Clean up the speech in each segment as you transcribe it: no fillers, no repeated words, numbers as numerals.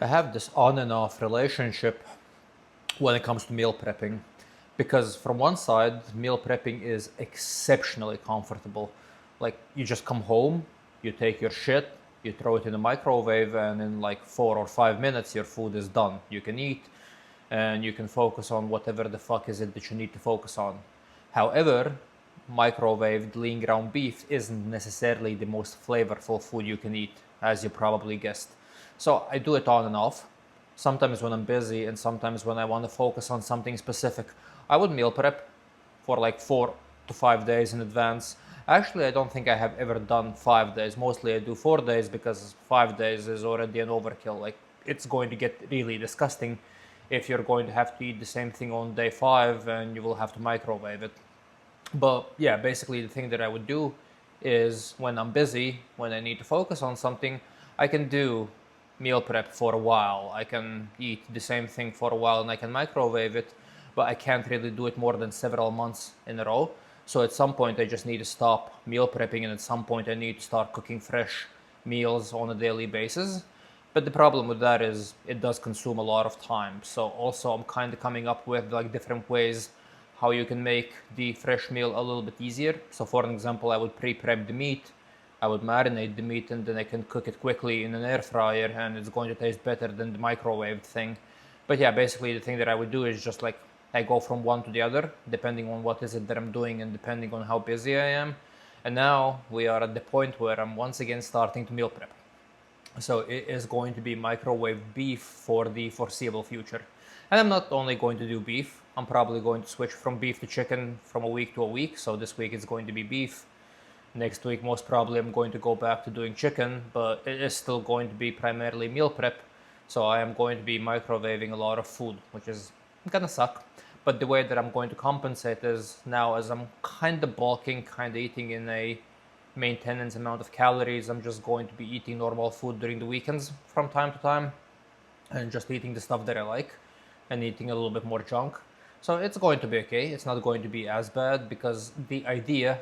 I have this on and off relationship when it comes to meal prepping because from one side meal prepping is exceptionally comfortable. Like you just come home, you take your shit, you throw it in the microwave, and in like 4 or 5 minutes your food is done. You can eat and you can focus on whatever the fuck is it that you need to focus on. However, microwaved lean ground beef isn't necessarily the most flavorful food you can eat, as you probably guessed. So I do it on and off. Sometimes when I'm busy and sometimes when I want to focus on something specific, I would meal prep for like 4 to 5 days in advance. Actually, I don't think I have ever done 5 days. Mostly I do 4 days because 5 days is already an overkill. Like it's going to get really disgusting if you're going to have to eat the same thing on day 5 and you will have to microwave it. But yeah, basically the thing that I would do is when I'm busy, when I need to focus on something, I can do meal prep for a while. I can eat the same thing for a while and I can microwave it, but I can't really do it more than several months in a row. So at some point I just need to stop meal prepping and at some point I need to start cooking fresh meals on a daily basis. But the problem with that is it does consume a lot of time. So also I'm kind of coming up with like different ways how you can make the fresh meal a little bit easier. So for an example, I would pre-prep the meat, I would marinate the meat, and then I can cook it quickly in an air fryer, and it's going to taste better than the microwave thing. But yeah, basically the thing that I would do is just like I go from one to the other, depending on what is it that I'm doing and depending on how busy I am. And now we are at the point where I'm once again starting to meal prep. So it is going to be microwave beef for the foreseeable future. And I'm not only going to do beef, I'm probably going to switch from beef to chicken from a week to a week. So this week it's going to be beef. Next week, most probably, I'm going to go back to doing chicken, but it is still going to be primarily meal prep. So I am going to be microwaving a lot of food, which is gonna suck. But the way that I'm going to compensate is now, as I'm kind of bulking, kind of eating in a maintenance amount of calories, I'm just going to be eating normal food during the weekends from time to time and just eating the stuff that I like and eating a little bit more junk. So it's going to be okay. It's not going to be as bad because the idea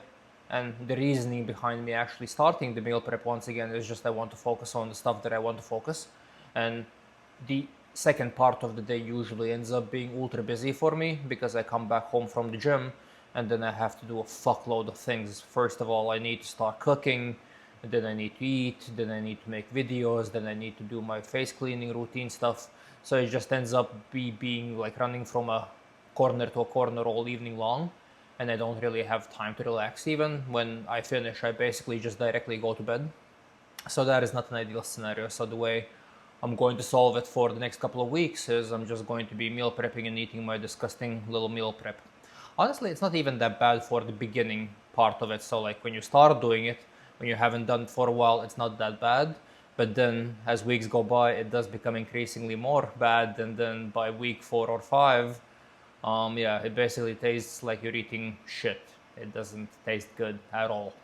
and the reasoning behind me actually starting the meal prep once again is just I want to focus on the stuff that I want to focus. And the second part of the day usually ends up being ultra busy for me because I come back home from the gym and then I have to do a fuckload of things. First of all, I need to start cooking, then I need to eat, then I need to make videos, then I need to do my face cleaning routine stuff. So it just ends up being like running from a corner to a corner all evening long, and I don't really have time to relax. Even when I finish, I basically just directly go to bed. So that is not an ideal scenario. So the way I'm going to solve it for the next couple of weeks is I'm just going to be meal prepping and eating my disgusting little meal prep. Honestly, it's not even that bad for the beginning part of it. So like when you start doing it, when you haven't done it for a while, it's not that bad. But then as weeks go by, it does become increasingly more bad. And then by week 4 or 5, yeah, it basically tastes like you're eating shit. It doesn't taste good at all.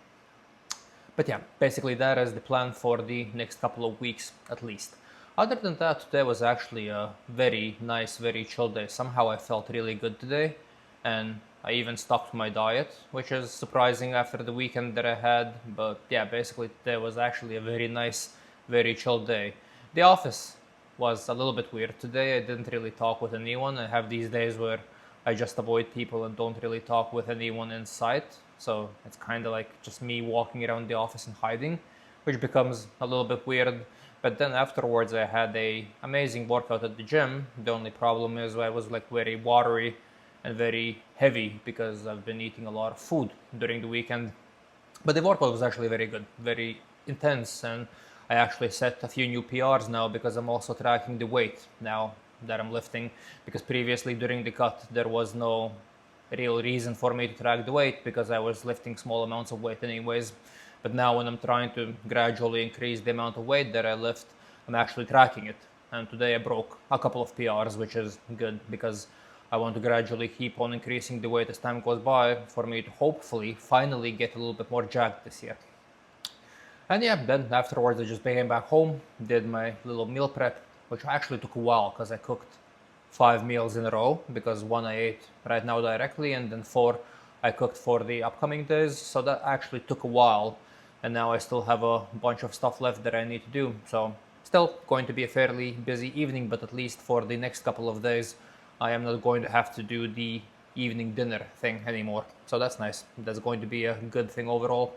But yeah, basically that is the plan for the next couple of weeks at least. Other than that, today was actually a very nice, very chill day. Somehow I felt really good today, and I even stuck to my diet, which is surprising after the weekend that I had. But yeah, basically today was actually a very nice, very chill day. The office was a little bit weird today. I didn't really talk with anyone. I have these days where I just avoid people and don't really talk with anyone in sight. So it's kind of like just me walking around the office and hiding, which becomes a little bit weird. But then afterwards, I had a amazing workout at the gym. The only problem is I was like very watery and very heavy because I've been eating a lot of food during the weekend. But the workout was actually very good, very intense, and I actually set a few new PRs now because I'm also tracking the weight now that I'm lifting. Because previously during the cut, there was no real reason for me to track the weight because I was lifting small amounts of weight anyways. But now when I'm trying to gradually increase the amount of weight that I lift, I'm actually tracking it. And today I broke a couple of PRs, which is good because I want to gradually keep on increasing the weight as time goes by for me to hopefully finally get a little bit more jacked this year. And yeah, then afterwards I just came back home, did my little meal prep, which actually took a while because I cooked 5 meals in a row because one I ate right now directly and then four I cooked for the upcoming days. So that actually took a while, and now I still have a bunch of stuff left that I need to do. So Still going to be a fairly busy evening, but at least for the next couple of days, I am not going to have to do the evening dinner thing anymore. So that's nice. That's going to be a good thing overall.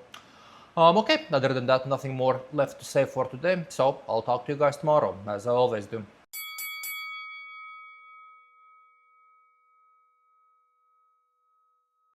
Okay, other than that, nothing more left to say for today. So I'll talk to you guys tomorrow, as I always do.